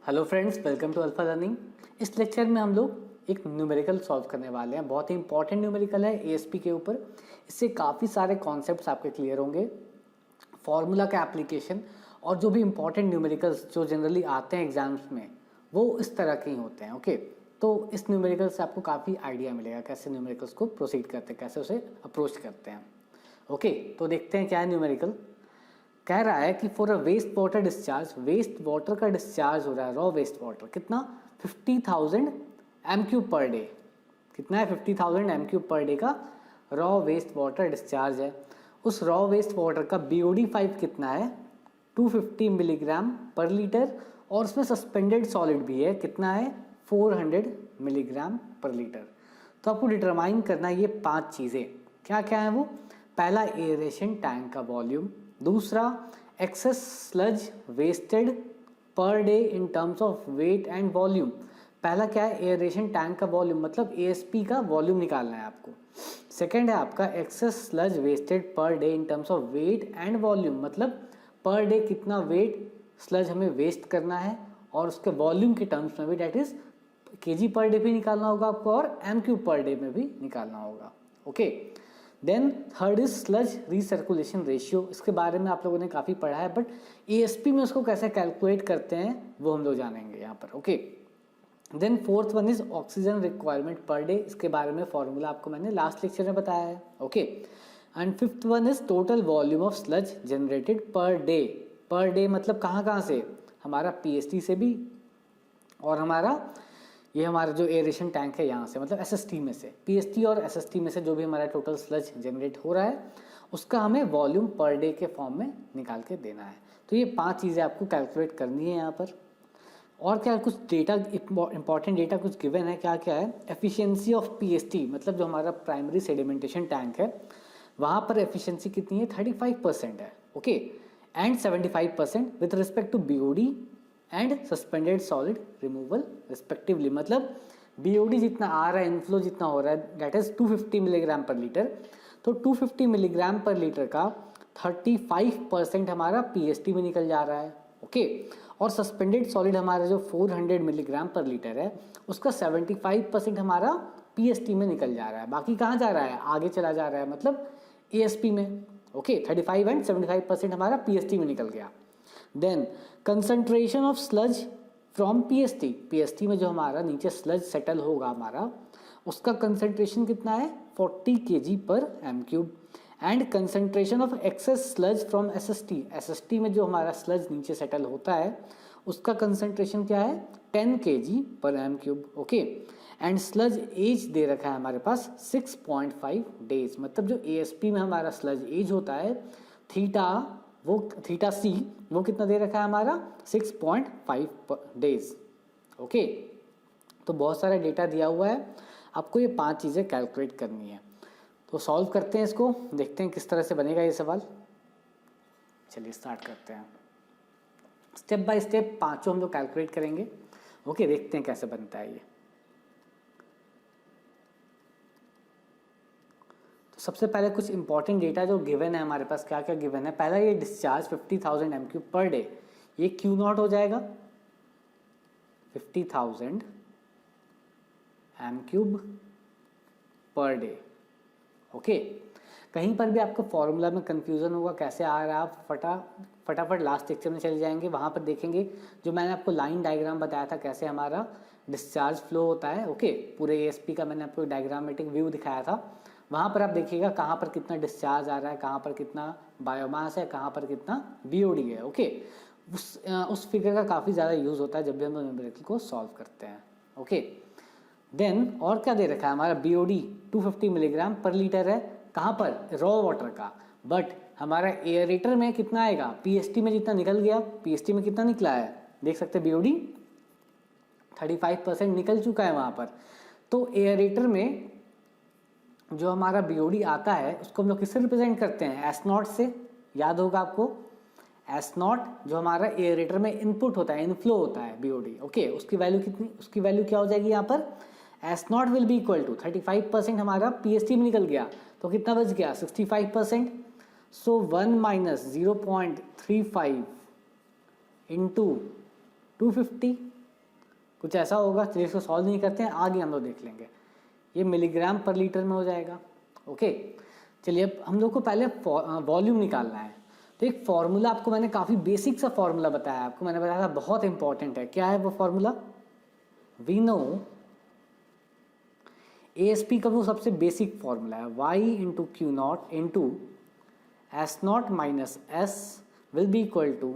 Hello friends, welcome to alpha learning. इस lecture में हम लोग एक न्यूमेरिकल सॉल्व करने वाले हैं। बहुत ही इंपॉर्टेंट न्यूमेरिकल है एएसपी के ऊपर। इससे काफ़ी सारे कॉन्सेप्ट्स आपके क्लियर होंगे, फार्मूला का एप्लीकेशन और जो भी इंपॉर्टेंट न्यूमेरिकल्स जो जनरली आते हैं एग्जाम्स में वो इस तरह के ही होते हैं। ओके, तो इस न्यूमेरिकल से आपको काफ़ी आइडिया मिलेगा कैसे न्यूमेरिकल्स को प्रोसीड करते हैं, कैसे उसे अप्रोच करते हैं। ओके, तो देखते हैं क्या है न्यूमेरिकल। कह रहा है कि for a waste water discharge, waste water का डिस्चार्ज हो रहा है, रॉ वेस्ट वाटर कितना 50,000 एम क्यूब पर डे। कितना है 50,000 एम क्यूब पर डे का रॉ वेस्ट वाटर डिस्चार्ज है। उस रॉ वेस्ट वाटर का BOD5 कितना है 250 मिलीग्राम पर लीटर और उसमें सस्पेंडेड सॉलिड भी है, कितना है 400 मिलीग्राम पर लीटर। तो आपको डिटरमाइन करना है ये 5 चीज़ें। क्या क्या है वो? पहला एयरेशन टैंक का वॉल्यूम, दूसरा excess sludge wasted per day in terms of weight and volume. पहला क्या है? एयरेशन टैंक का वॉल्यूम, मतलब ASP का वॉल्यूम निकालना है आपको। सेकंड है आपका excess sludge wasted per day in terms of weight and volume, मतलब पर डे कितना वेट स्लज हमें वेस्ट करना है और उसके वॉल्यूम के टर्म्स में भी, that is kg per day भी निकालना होगा आपको और m³ पर डे में भी निकालना होगा। Okay, then third is sludge recirculation ratio. इसके बारे में आप लोगों ने काफ़ी पढ़ा है, बट ASP में उसको कैसे कैलकुलेट करते हैं वो हम लोग जानेंगे यहाँ पर। Okay, then fourth one is oxygen requirement per day. इसके बारे में फॉर्मूला आपको मैंने लास्ट लेक्चर में बताया है। Okay, and fifth one is total volume of sludge generated per day. Per day मतलब कहाँ कहाँ से? हमारा PST से भी और हमारा जो एयरेशन टैंक है यहाँ से, मतलब SST में से, PST और SST में से जो भी हमारा टोटल स्लज जनरेट हो रहा है उसका हमें वॉल्यूम पर डे के फॉर्म में निकाल के देना है। तो ये 5 चीज़ें आपको कैलकुलेट करनी है यहाँ पर। और क्या कुछ डेटा, इंपॉर्टेंट डेटा कुछ गिवन है। क्या क्या है? एफिशिएंसी ऑफ PST, मतलब जो हमारा प्राइमरी सेडिमेंटेशन टैंक है वहाँ पर एफिशिएंसी कितनी है 35% है। Okay, and 75% with respect to BOD and suspended solid removal respectively. मतलब BOD जितना आ रहा है, इनफ्लो जितना हो रहा है, date is 250 milligram per litre. तो 250 मिलीग्राम पर लीटर का 35% हमारा PST में निकल जा रहा है। ओके, और सस्पेंडेड सॉलिड हमारा जो 400 मिलीग्राम पर लीटर है उसका 75% हमारा PST में निकल जा रहा है। बाकी कहाँ जा रहा है? आगे चला जा रहा है, मतलब ASP में। ओके, 35 एंड 75% हमारा PST में निकल गया। Then concentration of sludge from PST में जो हमारा नीचे स्लज सेटल होगा हमारा, उसका कंसंट्रेशन कितना है 40 kg per m³। And concentration of excess sludge from SST में जो हमारा स्लज नीचे सेटल होता है उसका कंसंट्रेशन क्या है 10 kg per m³। Okay, and sludge age दे रखा है हमारे पास 6.5 डेज, मतलब जो ASP में हमारा स्लज एज होता है थीटा C वो कितना दे रखा है हमारा 6.5 डेज। ओके, तो बहुत सारा डेटा दिया हुआ है, आपको ये 5 चीज़ें कैलकुलेट करनी है। तो सॉल्व करते हैं इसको, देखते हैं किस तरह से बनेगा ये सवाल। चलिए स्टार्ट करते हैं। स्टेप बाय स्टेप पांचों हम लोग कैलकुलेट करेंगे। ओके, देखते हैं कैसे बनता है ये। तो सबसे पहले कुछ इंपॉर्टेंट डेटा जो गिवन है हमारे पास, क्या क्या गिवन है। पहला ये डिस्चार्ज 50,000 m³ पर डे, ये Q0 हो जाएगा 50,000 m³ पर डे। ओके, कहीं पर भी आपको फॉर्मूला में कंफ्यूजन होगा कैसे आ रहा है, आप फटाफट लास्ट लेक्चर में चले जाएंगे, वहाँ पर देखेंगे जो मैंने आपको लाइन डायग्राम बताया था कैसे हमारा डिस्चार्ज फ्लो होता है। ओके, पूरे ASP का मैंने आपको डायग्रामेटिक व्यू दिखाया था, वहाँ पर आप देखिएगा कहाँ पर कितना डिस्चार्ज आ रहा है, कहाँ पर कितना बायोमास है, कहाँ पर कितना BOD है। ओके, उस फिगर का काफ़ी ज़्यादा यूज़ होता है जब भी हम न्यूमेरिकल को सॉल्व करते हैं। ओके, देन और क्या दे रखा है हमारा BOD 250 मिलीग्राम पर लीटर है, कहाँ पर? रॉ वाटर का। बट हमारा एयरेटर में कितना आएगा? PST में जितना निकल गया, PST में कितना निकला है देख सकते हैं, BOD 35% निकल चुका है वहाँ पर। तो एयरेटर में जो हमारा BOD आता है उसको हम लोग किससे रिप्रेजेंट करते हैं? S0 से। याद होगा आपको, S0 जो हमारा एयरेटर में इनपुट होता है, इनफ्लो होता है BOD। ओके, उसकी वैल्यू कितनी, उसकी वैल्यू क्या हो जाएगी यहाँ पर? S0 will be equal to 35% हमारा PST में निकल गया, तो कितना बच गया 65%। सो 1 माइनस 0.35 इंटू 250 कुछ ऐसा होगा, चलिए इसको सॉल्व नहीं करते हैं, आगे हम लोग देख लेंगे। ये मिलीग्राम पर लीटर में हो जाएगा। ओके, चलिए अब हम लोग को पहले वॉल्यूम निकालना है। तो एक फॉर्मूला आपको मैंने काफ़ी बेसिक सा फॉर्मूला बताया, आपको मैंने बताया था बहुत इंपॉर्टेंट है। क्या है वो फॉर्मूला? वी नो ASP का वो सबसे बेसिक फॉर्मूला है, y into Q not into S not minus S will be equal to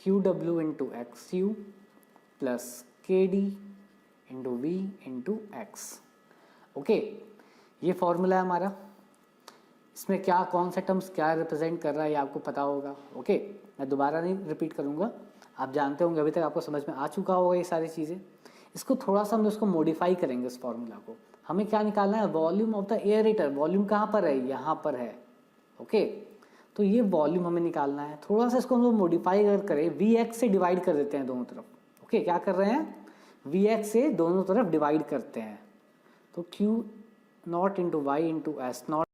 Q W into X U plus K D into V into X. Okay, ये formula है हमारा। इसमें क्या कौन सा टर्म्स क्या रिप्रेजेंट कर रहा है ये आपको पता होगा। ओके, मैं दोबारा नहीं रिपीट करूँगा, आप जानते होंगे, अभी तक आपको समझ में आ चुका होगा ये सारी चीज़ें। इसको थोड़ा सा हम उसको मॉडिफाई करेंगे इस फॉर्मूला को। हमें क्या निकालना है? Volume of the aerator. Volume कहाँ पर है? यहाँ पर है। ओके, तो ये वॉल्यूम हमें निकालना है। थोड़ा सा इसको हम लोग मॉडिफाई अगर करें, Vx से डिवाइड कर देते हैं दोनों तरफ। ओके, क्या कर रहे हैं? Vx से दोनों तरफ डिवाइड करते हैं। तो Q not into Y into S not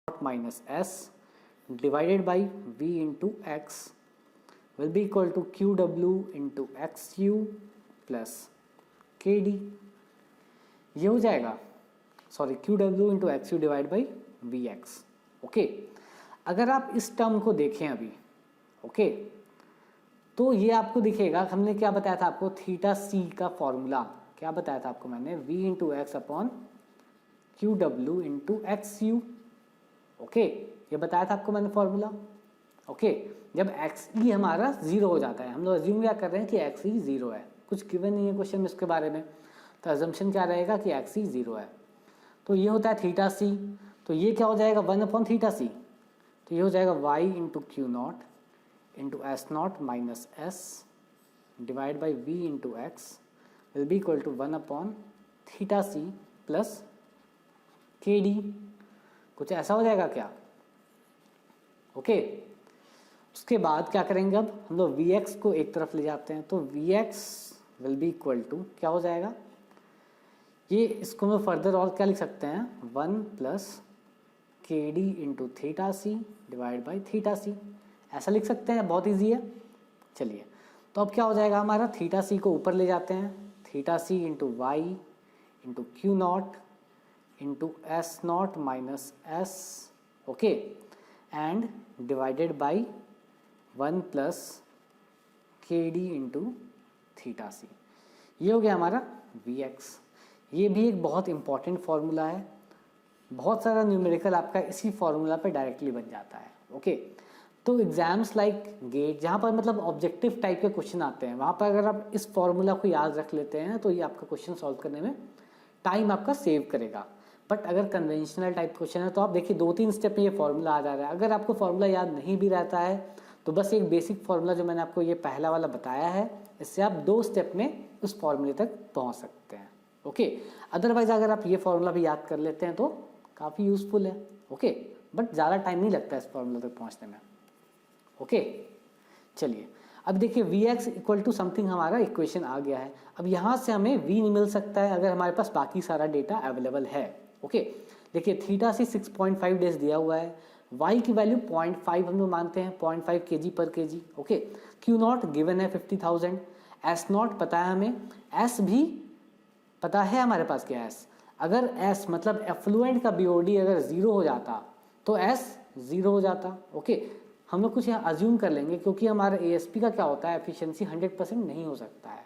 minus S divided by V into X will be equal to QW into XU plus KD। ये हो जाएगा, sorry, QW into XU divide by VX। Okay, अगर आप इस term को देखें अभी, okay, तो ये आपको दिखेगा, हमने क्या बताया था आपको? थीटा सी का फॉर्मूला क्या बताया था आपको मैंने? V into X upon QW into XU। Okay, ये बताया था आपको मैंने फॉर्मूला। ओके, जब XE हमारा 0 हो जाता है, हम लोग अज्यूम क्या कर रहे हैं कि XE 0 है, कुछ गिवन नहीं है क्वेश्चन में इसके बारे में, तो अजम्पशन क्या रहेगा कि XE 0 है। तो ये होता है थीटा सी, तो ये क्या हो जाएगा? 1 अपॉन थीटा सी, तो ये हो जाएगा y into Q not into S not minus S divide by V into X will be equal to 1 upon theta C plus K D. कुछ ऐसा हो जाएगा क्या? ओके, उसके बाद क्या करेंगे? अब हम लोग Vx को एक तरफ ले जाते हैं, तो Vx will be equal to क्या हो जाएगा? ये इसको हम फर्दर और क्या लिख सकते हैं? 1 plus K D into theta C divide by theta C, ऐसा लिख सकते हैं, बहुत इजी है। चलिए, तो अब क्या हो जाएगा हमारा? थीटा सी को ऊपर ले जाते हैं, theta C into Y into Q not into S not minus S, okay, and divided by 1 plus K D into theta C. ये हो गया हमारा Vx। ये भी एक बहुत इंपॉर्टेंट फार्मूला है, बहुत सारा न्यूमेरिकल आपका इसी फार्मूला पे डायरेक्टली बन जाता है। ओके, तो एग्जाम्स लाइक गेट, जहाँ पर मतलब ऑब्जेक्टिव टाइप के क्वेश्चन आते हैं, वहाँ पर अगर आप इस फार्मूला को याद रख लेते हैं तो ये आपका क्वेश्चन सॉल्व करने में टाइम आपका सेव करेगा। बट अगर कन्वेंशनल टाइप क्वेश्चन है तो आप देखिए 2-3 स्टेप में ये फार्मूला आ जा रहा है। अगर आपको फार्मूला याद नहीं भी रहता है तो बस एक बेसिक फार्मूला जो मैंने आपको ये पहला वाला बताया है, इससे आप 2 स्टेप में उस फार्मूले तक पहुंच सकते हैं। ओके, अदरवाइज अगर आप ये फार्मूला भी याद कर लेते हैं तो काफ़ी यूजफुल है। ओके, बट ज़्यादा टाइम नहीं लगता इस फार्मूला तक पहुंचने में। ओके, चलिए अब देखिए Vx इक्वल टू समथिंग हमारा इक्वेशन आ गया है। अब यहाँ से हमें V नहीं मिल सकता है अगर हमारे पास बाकी सारा डेटा अवेलेबल है। ओके, देखिए थीटा से 6.5 डेज दिया हुआ है, y की वैल्यू 0.5 हम लोग मानते हैं, 0.5 kg पर kg। Okay, Q not given है 50,000, एस नॉट पता है हमें, एस भी पता है हमारे पास क्या है। अगर एस मतलब एफ्लुएंट का बीओडी अगर 0 हो जाता तो एस 0 हो जाता। ओके, हम लोग कुछ यहाँ अज्यूम कर लेंगे क्योंकि हमारा एएसपी का क्या होता है, एफिशिएंसी 100% नहीं हो सकता है,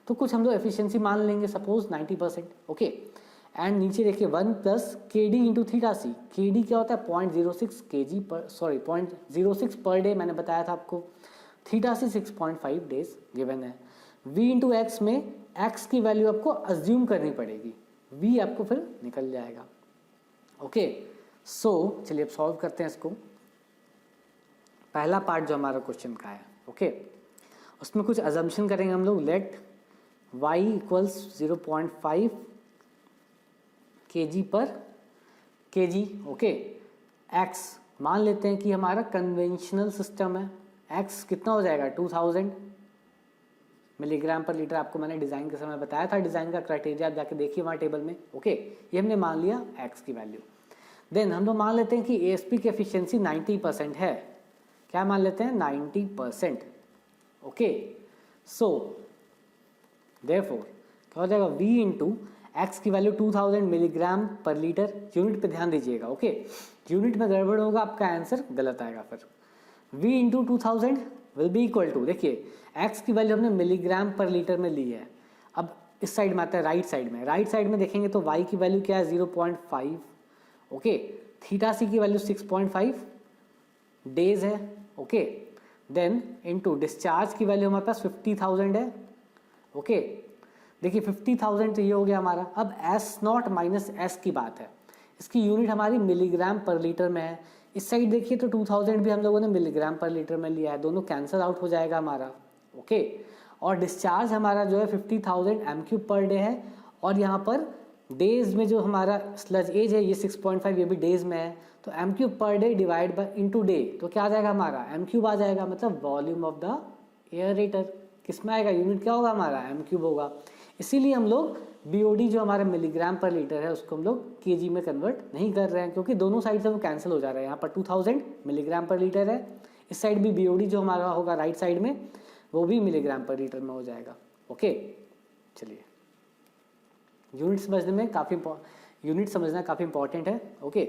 तो कुछ हम लोग एफिशिएंसी मान लेंगे, सपोज 90%। ओके, एंड नीचे देखिए 1 plus K D into theta सी। के डी क्या होता है? 0.06 kg पर, सॉरी 0.06 पर डे मैंने बताया था आपको। थीटा सी 6.5 डेज गिवन है। वी इंटू एक्स में एक्स की वैल्यू आपको अज्यूम करनी पड़ेगी, वी आपको फिर निकल जाएगा। ओके, सो चलिए अब सॉल्व करते हैं इसको। पहला पार्ट जो हमारा क्वेश्चन का है, ओके, उसमें कुछ अजम्पशन करेंगे हम लोग। लेट y इक्वल्स 0.5 kg पर kg। ओके, x मान लेते हैं कि हमारा कन्वेंशनल सिस्टम है, x कितना हो जाएगा? 2000 मिलीग्राम पर लीटर। आपको मैंने डिज़ाइन के समय बताया था, डिज़ाइन का क्राइटेरिया आप जाके देखिए वहाँ टेबल में। ओके, ये हमने मान लिया x की वैल्यू। देन हम लोग मान लेते हैं कि एएसपी की एफिशिएंसी 90% है, क्या मान लेते हैं 90%। ओके, सो देयरफॉर क्या हो जाएगा V इंटू एक्स की value 2000 milligram per litre, unit पे ध्यान दीजिएगा। ओके, यूनिट में गड़बड़ होगा आपका आंसर गलत आएगा। फिर V into 2000 will be equal to, देखिए एक्स की वैल्यू हमने मिलीग्राम पर लीटर में ली है। अब इस साइड में आता है राइट साइड में, राइट साइड में देखेंगे तो y की वैल्यू क्या है 0.5। ओके, थीटा सी की वैल्यू 6.5 डेज है। ओके, देन इनटू डिस्चार्ज की वैल्यू हमारे पास 50,000 है। ओके, देखिए 50,000 तो ये हो गया हमारा। अब एस नॉट माइनस एस की बात है, इसकी यूनिट हमारी मिलीग्राम पर लीटर में है। इस साइड देखिए तो 2000 भी हम लोगों ने मिलीग्राम पर लीटर में लिया है, दोनों कैंसिल आउट हो जाएगा हमारा। ओके, और डिस्चार्ज हमारा जो है 50,000 एम क्यूब पर डे है, और यहाँ पर डेज में जो हमारा स्लज एज है ये 6.5, ये भी डेज में है, तो M cube per day divide by into day, तो क्या आ जाएगा हमारा एम क्यूब आ जाएगा, मतलब वॉल्यूम ऑफ द एयरेटर। किस में आएगा, यूनिट क्या होगा हमारा एम क्यूब होगा। इसीलिए हम लोग बीओडी जो हमारा मिलीग्राम पर लीटर है उसको हम लोग केजी में कन्वर्ट नहीं कर रहे हैं, क्योंकि दोनों साइड से वो कैंसिल हो जा रहा है। यहाँ पर 2000 मिलीग्राम पर लीटर है, इस साइड भी बीओडी जो हमारा होगा राइट साइड में वो भी मिलीग्राम पर लीटर में हो जाएगा। ओके, चलिए यूनिट समझना काफ़ी इंपॉर्टेंट है। ओके,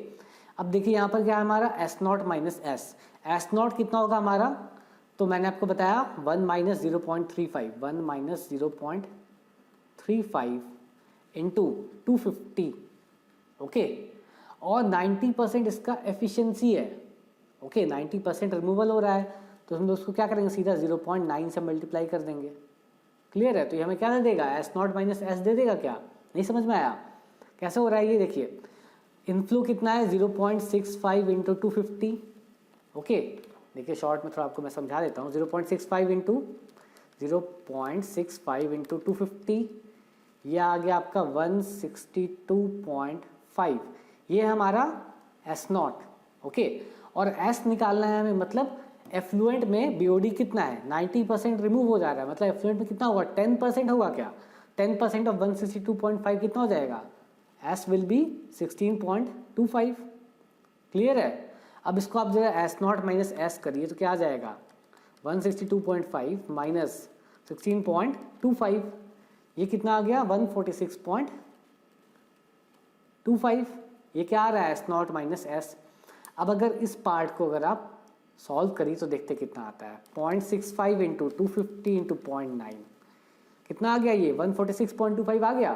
अब देखिए यहाँ पर क्या है हमारा S not minus S, S not कितना होगा हमारा, तो मैंने आपको बताया 1 माइनस 0.35, 1 माइनस 0.35 इंटू 250। ओके, और 90% इसका एफिशिएंसी है। ओके, 90% रिमूवल हो रहा है, तो हम लोग उसको क्या करेंगे, सीधा 0.9 से मल्टीप्लाई कर देंगे। क्लियर है, तो ये हमें क्या दे देगा, एस नॉट माइनस एस दे देगा। क्या नहीं समझ में आया कैसे हो रहा है ये, देखिए इनफ्लो कितना है 0.65 इंटू 250। ओके, देखिए शॉर्ट में थोड़ा आपको मैं समझा देता हूँ, 0.65 इंटू 250, ये आ गया आपका 162.5, ये हमारा एस नॉट। ओके, और एस निकालना है हमें, मतलब एफ्लुएंट में बीओडी कितना है 90% रिमूव हो जा रहा है, मतलब एफ्लुएंट में कितना होगा 10% होगा। क्या 10% ऑफ 162.5 कितना हो जाएगा, एस विल बी 16.25। क्लियर है, अब इसको आप जरा एस नॉट माइनस एस करिए तो क्या आ जाएगा 162.5 माइनस 16.25, ये कितना आ गया 146.25। ये क्या आ रहा है एस नॉट माइनस एस। अब अगर इस पार्ट को अगर आप सॉल्व करिए तो देखते कितना आता है, 0.65 इंटू 250 इंटू 0.9 कितना आ गया, ये 146.25 आ गया।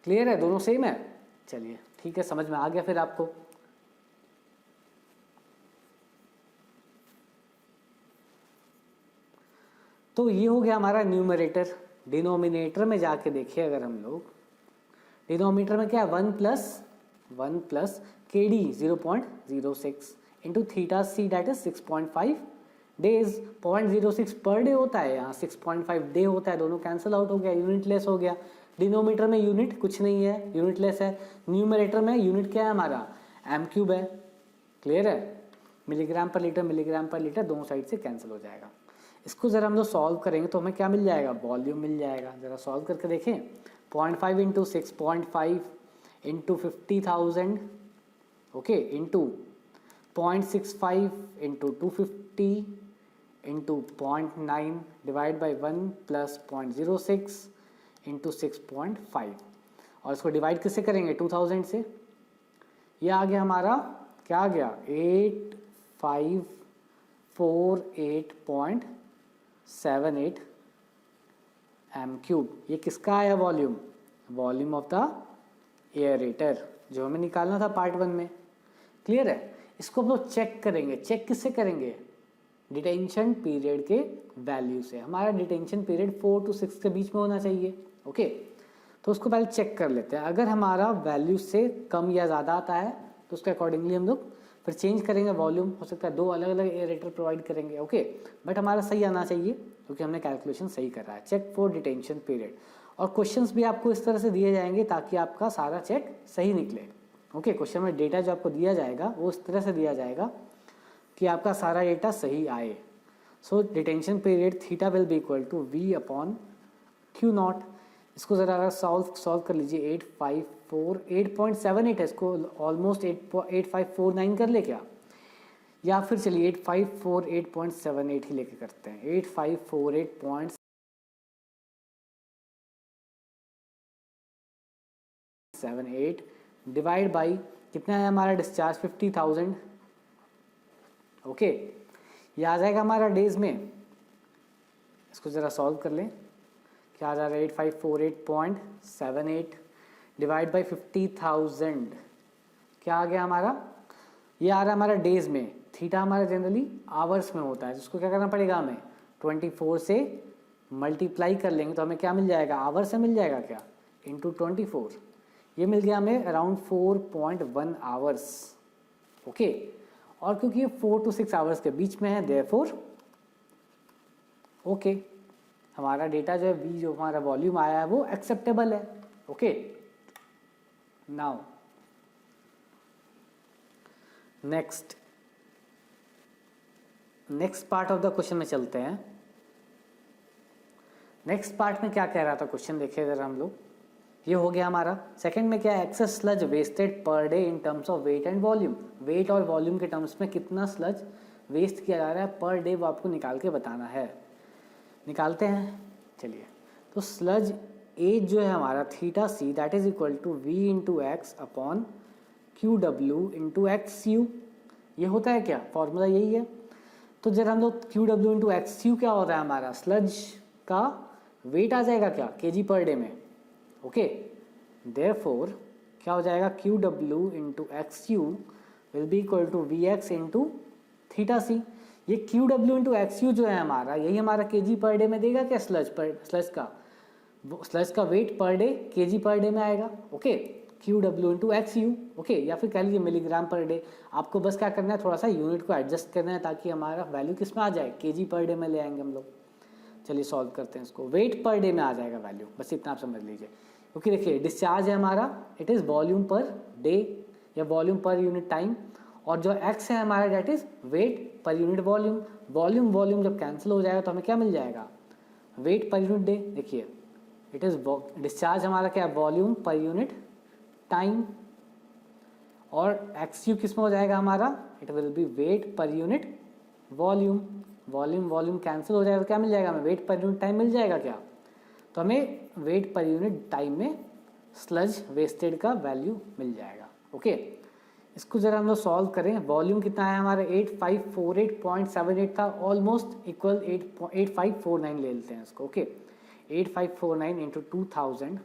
क्लियर है, दोनों सेम है। चलिए ठीक है, समझ में आ गया फिर आपको। तो ये हो गया हमारा न्यूमरेटर। डिनोमिनेटर में जाके देखिए अगर हम लोग, डिनोमिनेटर में क्या है 1 plus K D 0.06 into theta C that is 6.5 days. 0.06 per day होता है, यहाँ 6.5 डे होता है, दोनों कैंसिल आउट हो गया, यूनिट लेस हो गया। डिनोमिनेटर में यूनिट कुछ नहीं है, यूनिट लेस है। न्यूमरेटर में यूनिट क्या है हमारा एम क्यूब है। क्लियर है, मिलीग्राम पर लीटर दोनों साइड से कैंसिल हो जाएगा। इसको ज़रा हम लोग सॉल्व करेंगे तो हमें क्या मिल जाएगा, वॉल्यूम मिल जाएगा। ज़रा सॉल्व करके देखें, 0.5 into 6.5 into 50,000 okay into 0.65 into 250 into 0.9 divide by 1 plus 0.06 into 6.5, और इसको डिवाइड किससे करेंगे 2000 से। ये आ गया हमारा, क्या आ गया 8548.78 एम क्यूब। ये किसका आया वॉल्यूम, वॉल्यूम ऑफ द एयरेटर, जो हमें निकालना था पार्ट 1 में। क्लियर है, इसको हम लोग चेक करेंगे। चेक किससे करेंगे, डिटेंशन पीरियड के वैल्यू से। हमारा डिटेंशन पीरियड 4 to 6 के बीच में होना चाहिए। ओके, तो उसको पहले चेक कर लेते हैं। अगर हमारा वैल्यू से कम या ज़्यादा आता है तो उसके अकॉर्डिंगली हम लोग फिर चेंज करेंगे वॉल्यूम। हो सकता है 2 अलग अलग एयरेटर प्रोवाइड करेंगे। ओके, बट हमारा सही आना चाहिए क्योंकि हमने कैलकुलेशन सही कर रहा है। चेक फॉर डिटेंशन पीरियड, और क्वेश्चंस भी आपको इस तरह से दिए जाएंगे ताकि आपका सारा चेक सही निकले। ओके, क्वेश्चन में डेटा जो आपको दिया जाएगा वो इस तरह से दिया जाएगा कि आपका सारा डेटा सही आए। So detention period theta will be equal to v upon Q naught. इसको ज़रा अगर सॉल्व कर लीजिए, 8.78 है, इसको ऑलमोस्ट 8549 कर ले क्या। या फिर चलिए 8548.78 ही लेके करते हैं। 8548.78 डिवाइड बाई कितना है हमारा डिस्चार्ज 50,000। ओके, ये आ जाएगा हमारा डेज में। इसको ज़रा सॉल्व कर लें, क्या आ जा रहा है 8548.78 डिवाइड बाई 50,000, क्या आ गया हमारा, ये आ रहा है हमारा डेज में। थीटा हमारा जनरली आवर्स में होता है, जिसको क्या करना पड़ेगा हमें 24 से मल्टीप्लाई कर लेंगे तो हमें क्या मिल जाएगा, आवर्स से मिल जाएगा क्या, इंटू 24, ये मिल गया हमें अराउंड 4.1 आवर्स। ओके, और क्योंकि ये 4 to 6 आवर्स के बीच में है, देयरफॉर ओके, हमारा डेटा जो है वी जो हमारा वॉल्यूम आया है वो एक्सेप्टेबल है। Okay, now next part of the question में चलते हैं। नेक्स्ट पार्ट में क्या कह रहा था क्वेश्चन, देखिए अगर हम लोग, ये हो गया हमारा। सेकंड में क्या है, excess sludge wasted per day in terms of weight and volume. Weight और वॉल्यूम के टर्म्स में कितना स्लज वेस्ट किया जा रहा है पर डे, वो आपको निकाल के बताना है। निकालते हैं, चलिए। तो स्लज एज जो है हमारा theta C that is equal to V into X upon Q W into X U, ये होता है क्या, फॉर्मूला यही है। तो जब हम लोग Q W into X you क्या होता है हमारा, स्लज का वेट आ जाएगा क्या केजी पर डे में। ओके, देयरफॉर क्या हो जाएगा, Q W into X U will be equal to V X into theta C. ये Q W into X U जो है हमारा, यही हमारा केजी पर डे में देगा क्या, स्लज का wait per day KG per day में आएगा। Okay, Q W into X you. Okay, या फिर कह लीजिए मिलीग्राम पर डे। आपको बस क्या करना है, थोड़ा सा यूनिट को एडजस्ट करना है ताकि हमारा वैल्यू किस में आ जाए, केजी पर डे में ले आएंगे हम लोग। चलिए सॉल्व करते हैं इसको, वेट पर डे में आ जाएगा वैल्यू, बस इतना आप समझ लीजिए। क्योंकि देखिए डिस्चार्ज है हमारा, it is volume per day या वॉल्यूम पर यूनिट टाइम, और जो एक्स है हमारा that is weight per unit volume. Volume जब कैंसिल हो जाएगा तो हमें क्या मिल जाएगा, वेट पर यूनिट डे। देखिए इट इज डिस्चार्ज हमारा क्या है, वॉल्यूम पर यूनिट टाइम, और एक्स यू किस में हो जाएगा हमारा, it will be weight per unit volume. Volume cancel हो जाएगा तो क्या मिल जाएगा हमें, वेट पर यूनिट टाइम मिल जाएगा क्या। तो हमें वेट पर यूनिट टाइम में स्लज वेस्टेड का वैल्यू मिल जाएगा। ओके, इसको जरा हम लोग सॉल्व करें। वॉल्यूम कितना है हमारा 8548.78 था, ऑलमोस्ट इक्वल 8549 ले लेते हैं इसको। Okay, 8549 into 2000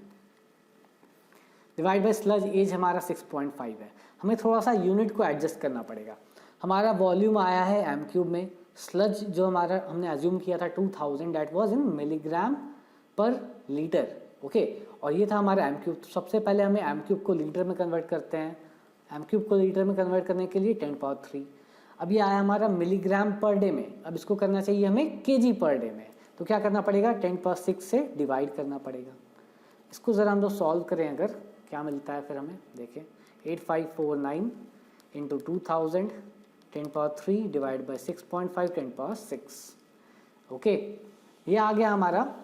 divide by sludge age हमारा 6.5 है। हमें थोड़ा सा यूनिट को एडजस्ट करना पड़ेगा। हमारा वॉल्यूम आया है एम क्यूब में, स्लज जो हमारा हमने अज्यूम किया था 2000 that was in milligram per litre. Okay, और ये था हमारा एम क्यूब। तो सबसे पहले हमें एम क्यूब को लीटर में कन्वर्ट करते हैं। एम क्यूब को लीटर में कन्वर्ट करने के लिए 10⁻3। अब ये आया हमारा मिलीग्राम पर डे में, अब इसको करना चाहिए हमें केजी पर डे में। तो क्या करना पड़ेगा, 10⁻6 से डिवाइड करना पड़ेगा। इसको ज़रा हम लोग सॉल्व करें, अगर क्या मिलता है फिर हमें, देखिए 8549 इंटू 2000 10⁻3 डिवाइड बाई 6.5 10⁻6। ओके, ये आ गया हमारा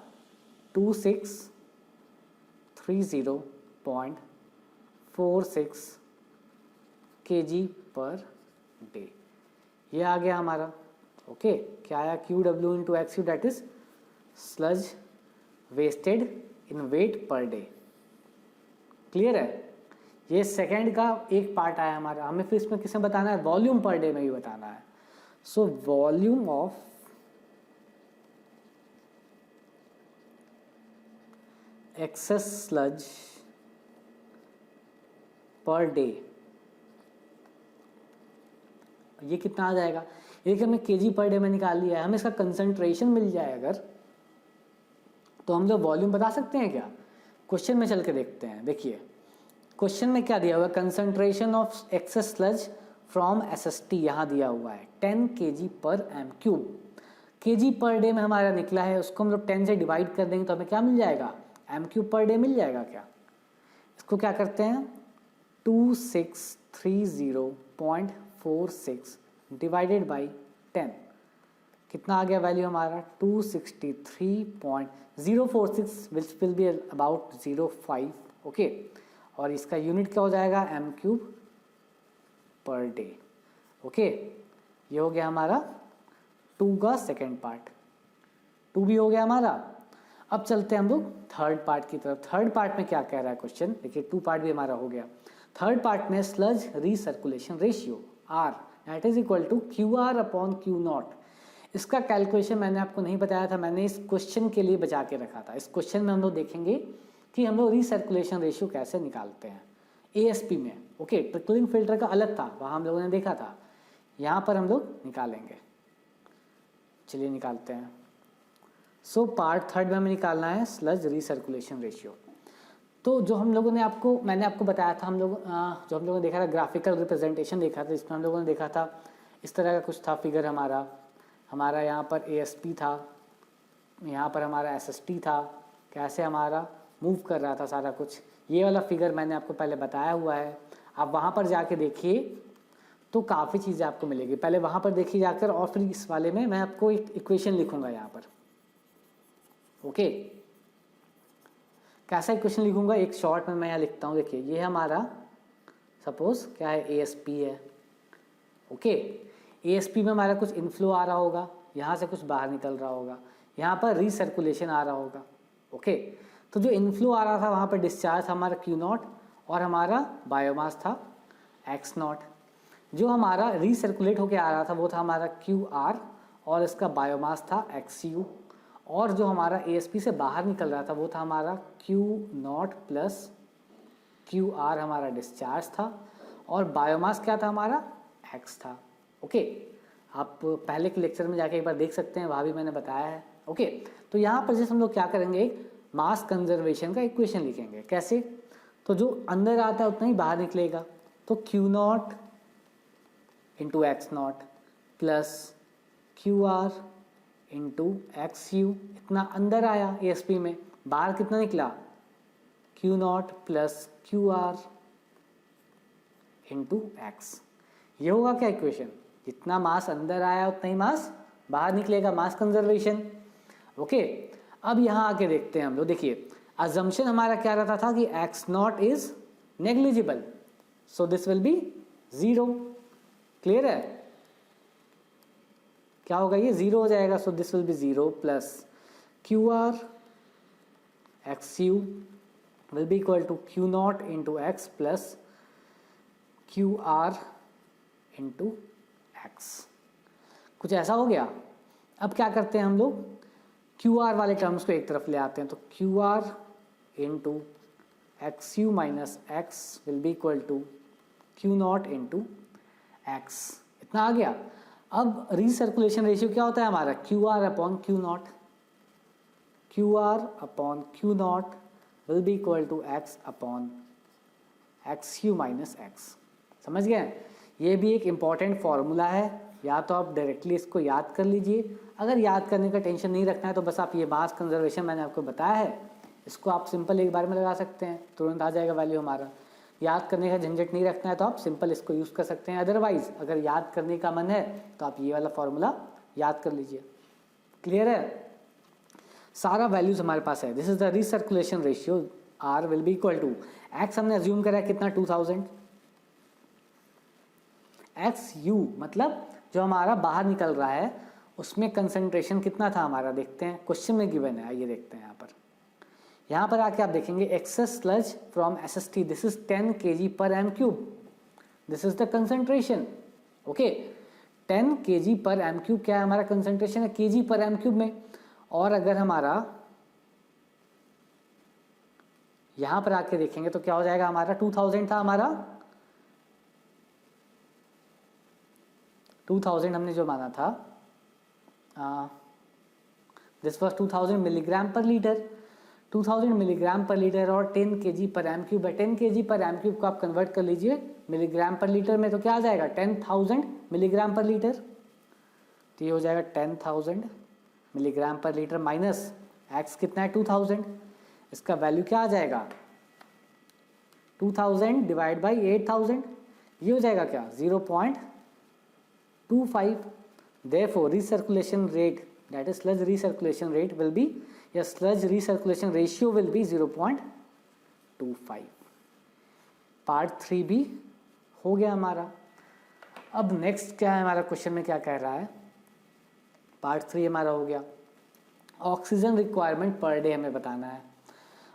2630.46 kg पर डे, ये आ गया हमारा। ओके, क्या आया, Q W into X U that is sludge wasted in weight per day. Clear है, ये सेकेंड का एक पार्ट आया हमारा। हमें फिर इसमें किसमें बताना है, वॉल्यूम पर डे में भी बताना है। So volume of excess sludge per day, ये कितना आ जाएगा, ये कि हमें केजी पर डे में निकाल लिया है। हमें इसका कंसंट्रेशन मिल जाए अगर, तो हम लोग वॉल्यूम बता सकते हैं क्या। क्वेश्चन में चल के देखते हैं। देखिए क्वेश्चन में क्या दिया हुआ है, concentration of excess sludge from SST यहाँ दिया हुआ है 10 kg per M cube. Kg per day में हमारा निकला है, उसको हम लोग 10 से डिवाइड कर देंगे तो हमें क्या मिल जाएगा, एम क्यूब पर डे मिल जाएगा क्या। इसको क्या करते हैं, 2630.46 डिवाइडेड बाई 10, कितना आ गया वैल्यू हमारा 263.046 which will be about 05। Okay, और इसका यूनिट क्या हो जाएगा, M cube per day. Okay, ये हो गया हमारा 2 का सेकेंड पार्ट, 2 भी हो गया हमारा। अब चलते हैं हम लोग थर्ड पार्ट की तरफ। थर्ड पार्ट में क्या कह रहा है क्वेश्चन, देखिए 2 पार्ट भी हमारा हो गया। थर्ड पार्ट में sludge recirculation ratio R that is equal to QR upon Q not. इसका कैलकुलेशन मैंने आपको नहीं बताया था, मैंने इस क्वेश्चन के लिए बचा के रखा था। इस क्वेश्चन में हम लोग देखेंगे कि हम लोग रीसर्कुलेशन रेशियो कैसे निकालते हैं ASP में। ओके, ट्रिकलिंग फिल्टर का अलग था, वहाँ हम लोगों ने देखा था, यहाँ पर हम लोग निकालेंगे। चलिए निकालते हैं। सो पार्ट थर्ड में हमें निकालना है स्लज रीसर्कुलेशन रेशियो। तो जो हम लोगों ने मैंने आपको बताया था, जो हम लोगों ने देखा था ग्राफिकल रिप्रेजेंटेशन देखा था, इसमें हम लोगों ने देखा था इस तरह का कुछ था फिगर हमारा यहाँ पर ASP था, यहाँ पर हमारा SST था, कैसे हमारा मूव कर रहा था सारा कुछ। ये वाला फिगर मैंने आपको पहले बताया हुआ है, आप वहाँ पर जाके देखिए तो काफ़ी चीज़ें आपको मिलेगी। पहले वहाँ पर देखिए जाकर, और फिर इस वाले में मैं आपको एक इक्वेशन लिखूंगा यहाँ पर। ओके, कैसा इक्वेशन लिखूंगा, एक शॉर्ट में मैं यहाँ लिखता हूँ। देखिए ये हमारा सपोज क्या है, ASP है। ओके, ASP में हमारा कुछ इनफ्लो आ रहा होगा, यहाँ से कुछ बाहर निकल रहा होगा, यहाँ पर रीसर्कुलेशन आ रहा होगा। ओके, तो जो इनफ्लो आ रहा था वहाँ पर डिस्चार्ज था हमारा Q नॉट, और हमारा बायोमास था X नॉट। जो हमारा रीसर्कुलेट होके आ रहा था वो था हमारा QR, और इसका बायोमास था XU। और जो हमारा ASP से बाहर निकल रहा था वो था हमारा Q नॉट प्लस QR हमारा डिस्चार्ज था, और बायोमास क्या था हमारा X था। ओके, आप पहले के लेक्चर में जाके एक बार देख सकते हैं, वहाँ भी मैंने बताया है। ओके, तो यहाँ पर जैसे हम लोग क्या करेंगे, मास कंजर्वेशन का इक्वेशन लिखेंगे। कैसे, तो जो अंदर आता है उतना ही बाहर निकलेगा, तो Q not into X not plus QR into XU, इतना अंदर आया ASP में, बाहर कितना निकला Q not plus QR into X। ये होगा क्या इक्वेशन, जितना मास अंदर आया उतना ही मास बाहर निकलेगा, मास कंजर्वेशन। ओके, अब यहाँ आके देखते हैं हम लोग। देखिए अजम्पशन हमारा क्या रहता था कि X not is negligible, so this will be 0। Clear है, क्या होगा, ये 0 हो जाएगा, so this will be 0 plus QR XU will be equal to Q not into X plus QR into X। कुछ ऐसा हो गया। अब क्या करते हैं हम लोग, QR वाले टर्म्स को एक तरफ ले आते हैं, तो QR into XU minus X will be equal to Q not into X। इतना आ गया। अब रीसर्कुलेशन रेशियो क्या होता है हमारा, QR upon Q not. QR upon Q not will be equal to X upon XU minus X। समझ गए, ये भी एक इम्पॉर्टेंट फॉर्मूला है, या तो आप डायरेक्टली इसको याद कर लीजिए, अगर याद करने का टेंशन नहीं रखना है तो बस आप ये मास कंजर्वेशन मैंने आपको बताया है, इसको आप सिंपल एक बार में लगा सकते हैं, तुरंत आ जाएगा वैल्यू हमारा। याद करने का झंझट नहीं रखना है तो आप सिंपल इसको यूज़ कर सकते हैं, अदरवाइज अगर याद करने का मन है तो आप ये वाला फॉर्मूला याद कर लीजिए। क्लियर है, सारा वैल्यूज हमारे पास है। This is the recirculation ratio, R will be equal to X हमने अज्यूम करा है कितना 2000, XU मतलब जो हमारा बाहर निकल रहा है उसमें कंसंट्रेशन कितना था हमारा, देखते हैं क्वेश्चन में गिवन है, आइए देखते हैं। यहाँ पर आके आप देखेंगे excess sludge from SST, this is 10 kg per m cube, this is the concentration. Okay, 10 kg per m cube क्या है हमारा कंसंट्रेशन है kg पर m क्यूब में। और अगर हमारा यहाँ पर आके देखेंगे तो क्या हो जाएगा, हमारा 2000 था, हमारा 2000 हमने जो माना था, this was 2000 milligram per litre, 2000 milligram per litre, और 10 kg पर एम क्यूब है। 10 kg पर एम क्यूब को आप कन्वर्ट कर लीजिए मिलीग्राम पर लीटर में, तो क्या आ जाएगा 10,000 मिलीग्राम पर लीटर। तो ये हो जाएगा 10,000 milligram per litre minus x कितना है 2000, इसका वैल्यू क्या आ जाएगा 2000 डिवाइड बाई 8000, ये हो जाएगा क्या 0.25। Therefore recirculation rate that is sludge recirculation rate will be, या sludge recirculation ratio will be 0.25। Part 3 भी हो गया हमारा। अब नेक्स्ट क्या है हमारा क्वेश्चन में क्या कह रहा है, पार्ट 3 हमारा हो गया। ऑक्सीजन रिक्वायरमेंट पर डे हमें बताना है।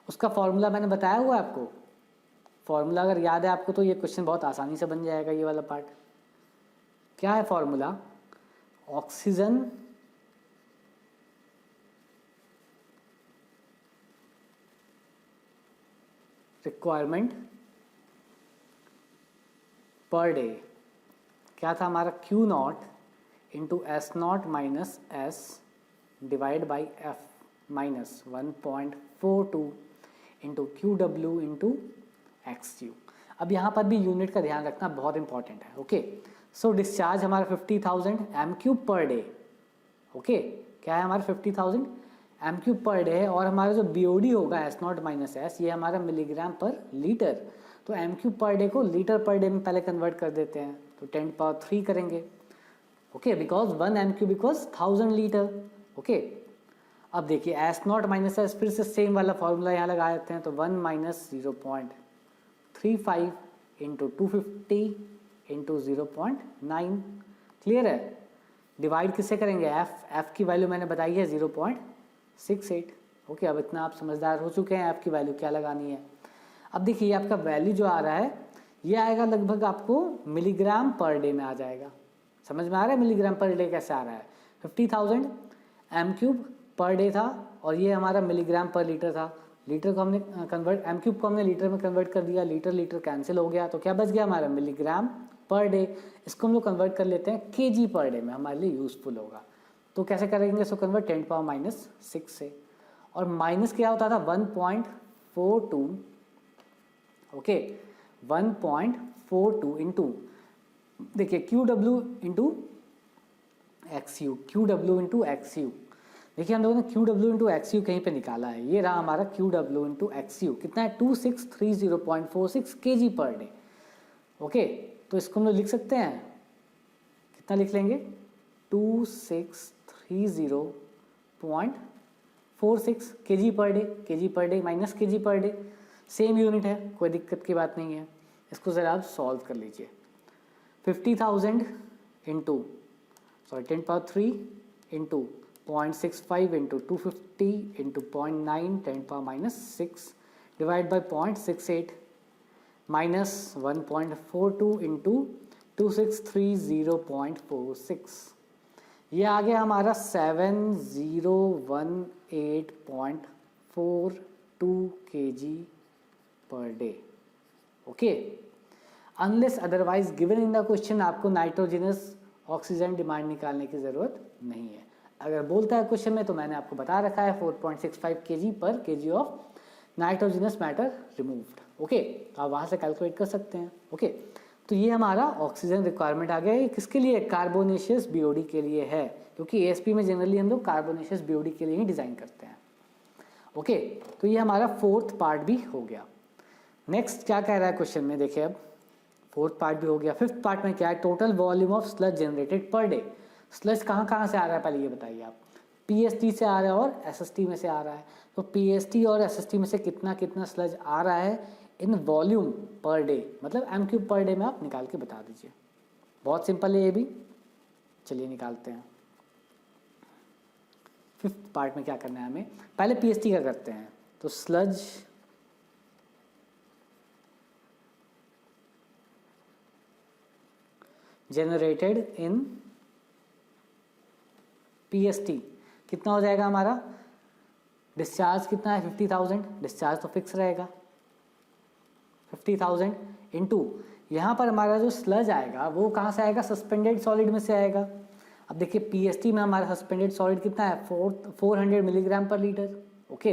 उसका फॉर्मूला मैंने बताया हुआ है आपको, फॉर्मूला अगर याद है आपको तो ये क्वेश्चन बहुत आसानी से बन जाएगा। ये वाला पार्ट क्या है formula, oxygen requirement per day क्या था हमारा, Q not into S not minus S divide by F minus 1.42 into Q W into X you. अब यहाँ पर भी यूनिट का ध्यान रखना बहुत इंपॉर्टेंट है। ओके, सो डिस्चार्ज हमारा 50,000 M cube per day. Okay, क्या है हमारा 50,000 एम क्यूब पर डे है, और हमारा जो बीओडी होगा एस नॉट माइनस एस, ये हमारा मिलीग्राम पर लीटर। तो एम क्यूब पर डे को लीटर पर डे में पहले कन्वर्ट कर देते हैं, तो 10³ करेंगे। Okay, because 1 M cube because 1000 litre. Okay, अब देखिए एस नॉट माइनस एस, फिर से सेम वाला फॉर्मूला यहाँ लगा देते हैं। तो 1 माइनस 0.35 इंटू 250 इंटू 0.9। क्लियर है, डिवाइड किससे करेंगे, एफ की वैल्यू मैंने बताई है 0.68। ओके, अब इतना आप समझदार हो चुके हैं, एफ की वैल्यू क्या लगानी है। अब देखिए आपका वैल्यू जो आ रहा है ये आएगा लगभग आपको मिलीग्राम पर डे में आ जाएगा। समझ में आ रहा है मिलीग्राम पर डे कैसे आ रहा है, 50,000 एम क्यूब पर डे था और ये हमारा मिलीग्राम पर लीटर था। लीटर को हमने कन्वर्ट, एम क्यूब को हमने लीटर में कन्वर्ट कर दिया, लीटर लीटर कैंसिल हो गया, तो क्या बच गया हमारा मिलीग्राम पर डे। इसको हम लोग कन्वर्ट कर लेते हैं केजी पर डे में, हमारे लिए यूजफुल होगा। तो कैसे करेंगे इसको कन्वर्ट, 10⁻⁻6 से, और माइनस क्या होता था 1.42। ओके, 1.42 इंटू देखिए Q W into X you, Q W into X you. देखिए हम लोगों ने Q W into X you कहीं पे निकाला है, ये रहा हमारा Q W into X you, कितना है 2630.46 केजी पर डे। ओके, तो इसको हम लोग लिख सकते हैं, कितना लिख लेंगे 2630.46 KG per day minus KG per day, same unit है, कोई दिक्कत की बात नहीं है। इसको ज़रा आप सॉल्व कर लीजिए। 50,000 into 10³ into 0.65 into 250 into 0.9 10⁻⁻6 divide by 0.68 minus 1.42 into 2630.46, ये आ गया हमारा 7018.42 KG per day. Okay, unless otherwise given in the question आपको नाइट्रोजनस ऑक्सीजन डिमांड निकालने की ज़रूरत नहीं है। अगर बोलता है क्वेश्चन में तो मैंने आपको बता रखा है 4.65 केजी पर KG of nitrogenous matter removed. Okay, आप वहाँ से कैलकुलेट कर सकते हैं। ओके, तो ये हमारा ऑक्सीजन रिक्वायरमेंट आ गया। ये किसके लिए, कार्बोनेशियस बीओडी के लिए है, क्योंकि एएसपी में जनरली हम लोग कार्बोनेशियस बीओडी के लिए ही डिज़ाइन करते हैं। ओके, तो ये हमारा 4th पार्ट भी हो गया। नेक्स्ट क्या कह रहा है क्वेश्चन में, देखिए अब 4th पार्ट भी हो गया। 5th पार्ट में क्या है, total volume of sludge generated per day. Sludge कहाँ से आ रहा है पहले ये बताइए आप, पीएसटी से आ रहा है और एसएसटी में से आ रहा है। तो पीएसटी और एसएसटी में से कितना कितना स्लज आ रहा है इन वॉल्यूम पर डे, मतलब एम क्यूब पर डे में आप निकाल के बता दीजिए। बहुत सिंपल है ये भी, चलिए निकालते हैं। 5th पार्ट में क्या करना है हमें, पहले पीएसटी का करते हैं। तो स्लज जनरेटेड इन पीएसटी कितना हो जाएगा हमारा, डिस्चार्ज कितना है 50,000, डिस्चार्ज तो फिक्स रहेगा 50,000 इंटू यहाँ पर हमारा जो स्लज आएगा वो कहाँ से आएगा, सस्पेंडेड सॉलिड में से आएगा। अब देखिए पीएसटी में हमारा सस्पेंडेड सॉलिड कितना है 400 मिलीग्राम पर लीटर। ओके,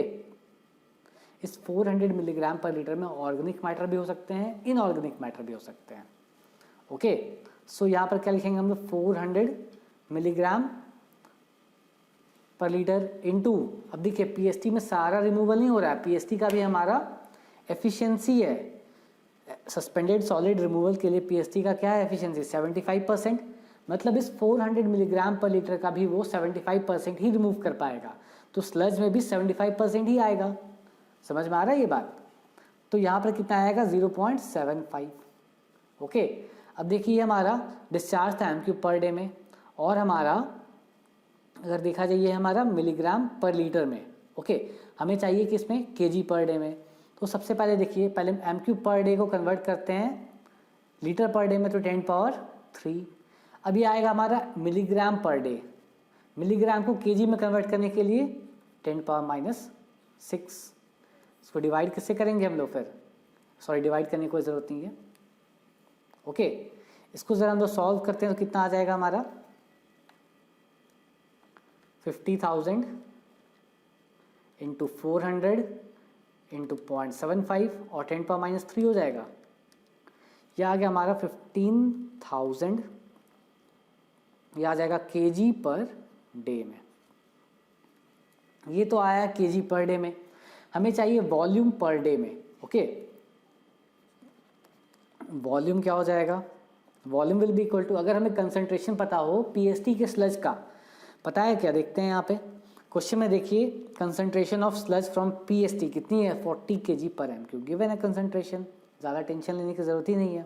इस 400 मिलीग्राम पर लीटर में ऑर्गेनिक मैटर भी हो सकते हैं, इनऑर्गेनिक मैटर भी हो सकते हैं। ओके, सो यहाँ पर क्या लिखेंगे हम लोग 400 मिलीग्राम पर लीटर इंटू, अब देखिए पीएसटी में सारा रिमूवल नहीं हो रहा है, पीएसटी का भी हमारा एफिशिएंसी है, सस्पेंडेड सॉलिड रिमूवल के लिए पीएसटी का क्या है एफिशिएंसी 75%, मतलब इस 400 मिलीग्राम पर लीटर का भी वो 75% ही रिमूव कर पाएगा, तो स्लज में भी 75% ही आएगा। समझ में आ रहा है ये बात। तो यहाँ पर कितना आएगा 0.75। ओके, अब देखिए हमारा डिस्चार्ज था एम क्यूब पर डे में, और हमारा अगर देखा जाए ये हमारा मिलीग्राम पर लीटर में। ओके, हमें चाहिए कि इसमें केजी पर डे में। तो सबसे पहले देखिए, पहले एम क्यूब पर डे को कन्वर्ट करते हैं लीटर पर डे में, तो 10 पावर 3। अब ये आएगा हमारा मिलीग्राम पर डे। मिलीग्राम को केजी में कन्वर्ट करने के लिए 10 पावर -6। इसको डिवाइड किससे करेंगे हम लोग फिर, सॉरी डिवाइड करने की कोई ज़रूरत नहीं है। ओके, इसको ज़रा हम लोग सॉल्व करते हैं तो कितना आ जाएगा हमारा 50,000 इंटू 400 इंटू 0.75 और 10 पावर -3 हो जाएगा। यह आ गया हमारा 15,000, यह आ जाएगा केजी पर डे में। ये तो आया केजी पर डे में। हमें चाहिए वॉल्यूम पर डे में। ओके, वॉल्यूम क्या हो जाएगा, volume will be equal to, अगर हमें कंसंट्रेशन पता हो पीएसटी के स्लज का, पता है क्या, देखते हैं यहाँ पे क्वेश्चन में। देखिए concentration of sludge from PST कितनी है, 40 केजी पर एम क्यूब गिवन है कंसंट्रेशन, ज़्यादा टेंशन लेने की ज़रूरत ही नहीं है।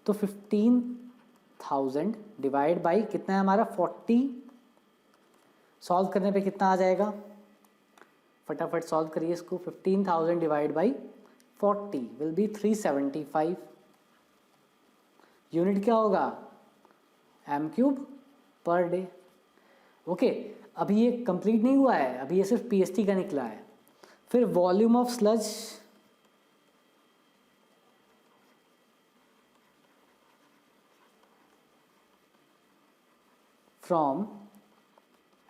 तो 15,000 डिवाइड बाई कितना है हमारा 40, सॉल्व करने पे कितना आ जाएगा, फटाफट सॉल्व करिए इसको। 15,000 divide by 40 will be 375। Unit क्या होगा, M cube per day. Okay, अभी ये कंप्लीट नहीं हुआ है, अभी ये सिर्फ पीएसटी का निकला है। फिर volume of sludge from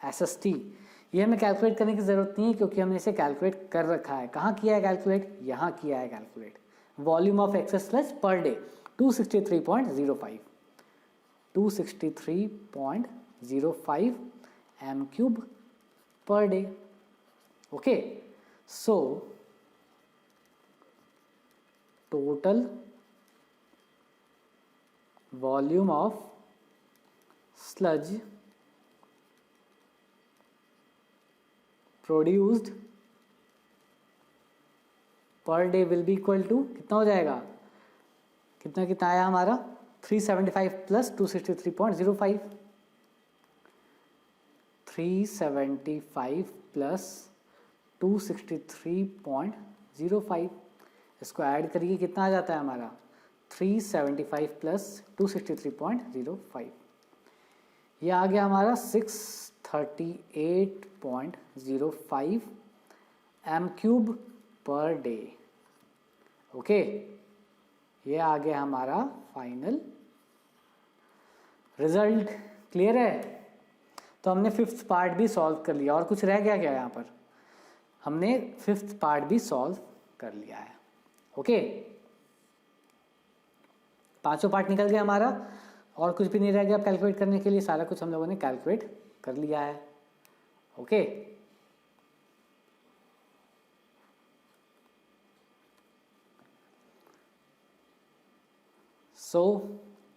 SST, ये हमें कैलकुलेट करने की ज़रूरत नहीं है क्योंकि हमने इसे कैलकुलेट कर रखा है। कहाँ किया है कैलकुलेट, यहाँ किया है calculate. Volume of excess sludge per day 263.05, 263.05 M cube per day. Okay, so total volume of sludge produced per day will be equal to, कितना हो जाएगा, कितना कितना आया हमारा 375 प्लस 263.05, 375 प्लस 263.05, इसको ऐड करिए कितना आ जाता है हमारा 375 प्लस 263.05, ये आ गया हमारा 638.05 M cube per day. Okay, ये आ गया हमारा फाइनल रिजल्ट। क्लियर है, तो हमने फिफ्थ पार्ट भी सॉल्व कर लिया। और कुछ रह गया क्या यहाँ पर, हमने फिफ्थ पार्ट भी सॉल्व कर लिया है। ओके, पांचों पार्ट निकल गया हमारा, और कुछ भी नहीं रह गया कैलकुलेट करने के लिए, सारा कुछ हम लोगों ने कैलकुलेट कर लिया है। ओके, सो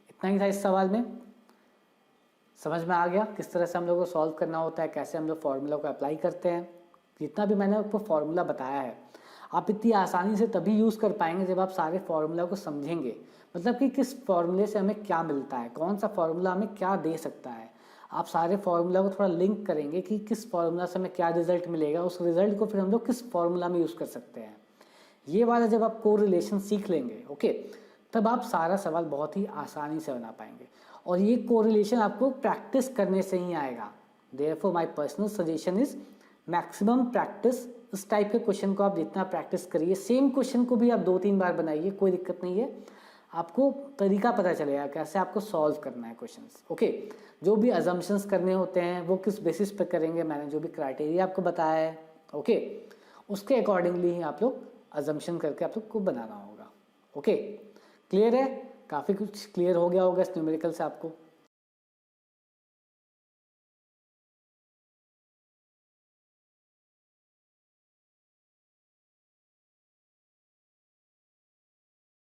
इतना ही था इस सवाल में। समझ में आ गया किस तरह से हम लोग को सॉल्व करना होता है, कैसे हम लोग फॉर्मूला को अप्लाई करते हैं। जितना भी मैंने आपको फॉर्मूला बताया है, आप इतनी आसानी से तभी यूज़ कर पाएंगे जब आप सारे फॉर्मूला को समझेंगे। मतलब कि किस फॉर्मूले से हमें क्या मिलता है, कौन सा फॉर्मूला हमें क्या दे सकता है। आप सारे फॉर्मूला को थोड़ा लिंक करेंगे कि किस फॉर्मूला से हमें क्या रिजल्ट मिलेगा, उस रिजल्ट को फिर हम लोग किस फॉर्मूला में यूज़ कर सकते हैं। ये वाला जब आप कोरिलेशन सीख लेंगे, ओके, तब आप सारा सवाल बहुत ही आसानी से बना पाएंगे। और ये कोरिलेशन आपको प्रैक्टिस करने से ही आएगा। Therefore my personal suggestion is maximum practice. इस टाइप के क्वेश्चन को आप जितना प्रैक्टिस करिए, सेम क्वेश्चन को भी आप 2-3 बार बनाइए, कोई दिक्कत नहीं है। आपको तरीका पता चलेगा कैसे आपको सॉल्व करना है क्वेश्चंस। ओके, जो भी अजम्पशंस करने होते हैं वो किस बेसिस पे करेंगे, मैंने जो भी क्राइटेरिया आपको बताया है, ओके, उसके अकॉर्डिंगली ही आप लोग अजम्पशन करके आप लोग को बनाना होगा। ओके, क्लियर है, काफ़ी कुछ क्लियर हो गया होगा इस न्यूमेरिकल से आपको।